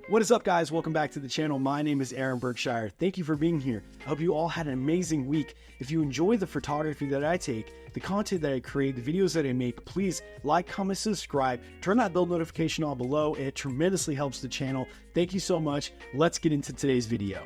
What is up, guys? Welcome back to the channel. My name is Aaron Berkshire. Thank you for being here. I hope you all had an amazing week. If you enjoy the photography that I take, the content that I create, the videos that I make, please like, comment, subscribe, turn that bell notification on below. It tremendously helps the channel. Thank you so much. Let's get into today's video.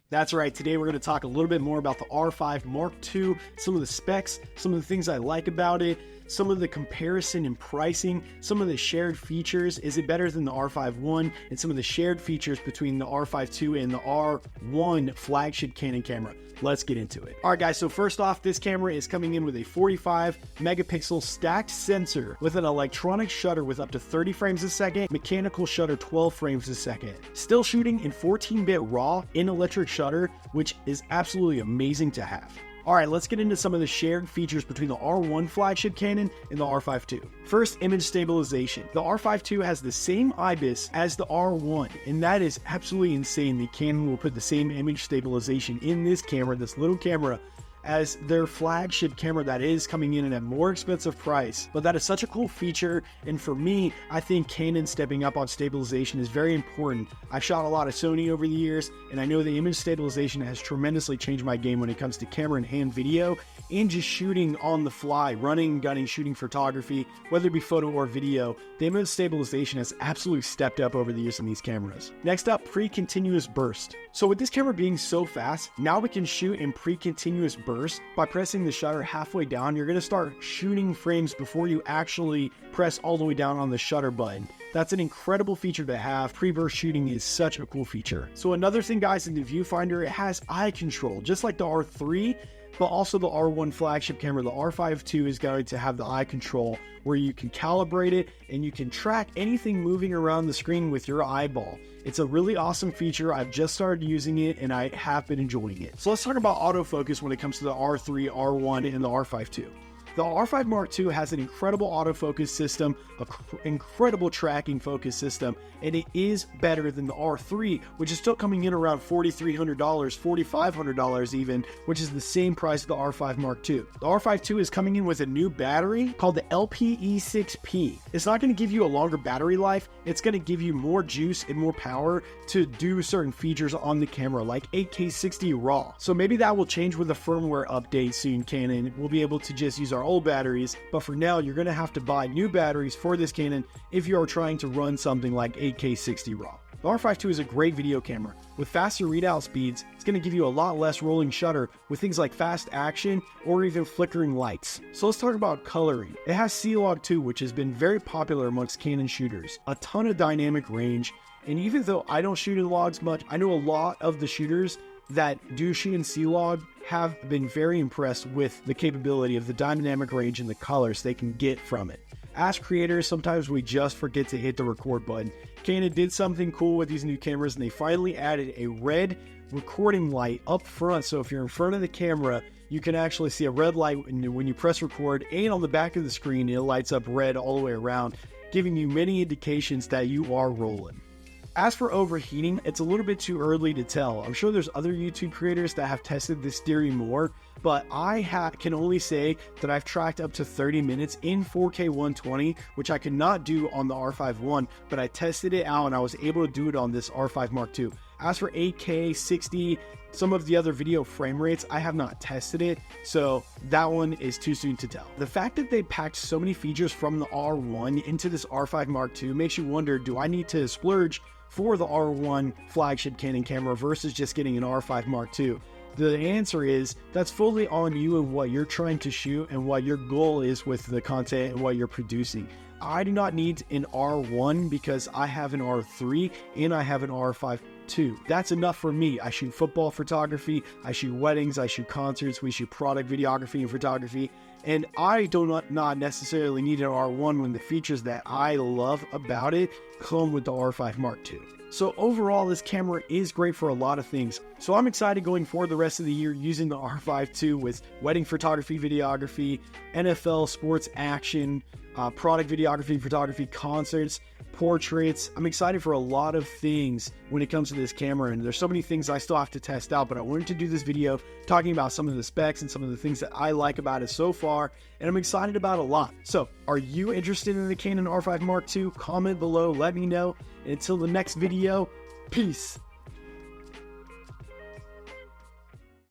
That's right, today we're going to talk a little bit more about the R5 Mark II, some of the specs, some of the things I like about it, some of the comparison and pricing, some of the shared features, is it better than the R5 I, and some of the shared features between the R5 II and the R1 flagship Canon camera. Let's get into it. All right, guys, so first off, this camera is coming in with a 45 megapixel stacked sensor with an electronic shutter with up to 30 frames a second, mechanical shutter 12 frames a second. Still shooting in 14-bit RAW in electric shutter, which is absolutely amazing to have. All right, let's get into some of the shared features between the R1 flagship Canon and the R5 II. First, image stabilization. The R5 II has the same IBIS as the R1, and that is absolutely insane. The Canon will put the same image stabilization in this camera, this little camera, as their flagship camera that is coming in at a more expensive price. But that is such a cool feature, and for me, I think Canon stepping up on stabilization is very important. I've shot a lot of Sony over the years, and I know the image stabilization has tremendously changed my game when it comes to camera and hand video, and just shooting on the fly, running, gunning, shooting photography, whether it be photo or video. The image stabilization has absolutely stepped up over the years in these cameras. Next up, pre-continuous burst. So with this camera being so fast, now we can shoot in pre-continuous burst. By pressing the shutter halfway down, you're going to start shooting frames before you actually press all the way down on the shutter button. That's an incredible feature to have. Pre-burst shooting is such a cool feature. So another thing, guys, in the viewfinder, it has eye control, just like the R3, but also the R1 flagship camera. The R5 II is going to have the eye control where you can calibrate it and you can track anything moving around the screen with your eyeball. It's a really awesome feature. I've just started using it and I have been enjoying it. So let's talk about autofocus when it comes to the R3, R1, and the R5 II. The R5 Mark II has an incredible autofocus system, an incredible tracking focus system, and it is better than the R3, which is still coming in around $4,300, $4,500 even, which is the same price as the R5 Mark II. The R5 II is coming in with a new battery called the LPE6P. It's not going to give you a longer battery life, it's going to give you more juice and more power to do certain features on the camera, like 8K 60 RAW. So maybe that will change with a firmware update soon. Canon will be able to just use our old batteries, but for now you're going to have to buy new batteries for this Canon if you are trying to run something like 8K 60 RAW. The R5 II is a great video camera. With faster readout speeds, it's going to give you a lot less rolling shutter with things like fast action or even flickering lights. So let's talk about coloring. It has C-Log 2, which has been very popular amongst Canon shooters. A ton of dynamic range, and even though I don't shoot in logs much, I know a lot of the shooters that do shoot in C-Log have been very impressed with the capability of the dynamic range and the colors they can get from it. As creators, sometimes we just forget to hit the record button. Canon did something cool with these new cameras, and they finally added a red recording light up front, so if you're in front of the camera, you can actually see a red light when you press record, and on the back of the screen it lights up red all the way around, giving you many indications that you are rolling. As for overheating, it's a little bit too early to tell. I'm sure there's other YouTube creators that have tested this theory more, but I can only say that I've tracked up to 30 minutes in 4K 120, which I could not do on the R5 I, but I tested it out and I was able to do it on this R5 Mark II. As for 8K 60, some of the other video frame rates, I have not tested it, so that one is too soon to tell. The fact that they packed so many features from the R1 into this R5 Mark II makes you wonder, do I need to splurge for the R1 flagship Canon camera versus just getting an R5 Mark II? The answer is that's fully on you and what you're trying to shoot and what your goal is with the content and what you're producing. I do not need an R1 because I have an R3 and I have an R5 II. That's enough for me. I shoot football photography, I shoot weddings, I shoot concerts, we shoot product videography and photography, And I do not necessarily need an R1 when the features that I love about it come with the R5 Mark II. So overall, this camera is great for a lot of things. So I'm excited going forward the rest of the year using the R5 II with wedding photography, videography, NFL, sports action, product videography, photography, concerts, portraits. I'm excited for a lot of things when it comes to this camera, and there's so many things I still have to test out, but I wanted to do this video talking about some of the specs and some of the things that I like about it so far, and I'm excited about a lot. So are you interested in the Canon R5 Mark II? Comment below, let me know. And until the next video, peace.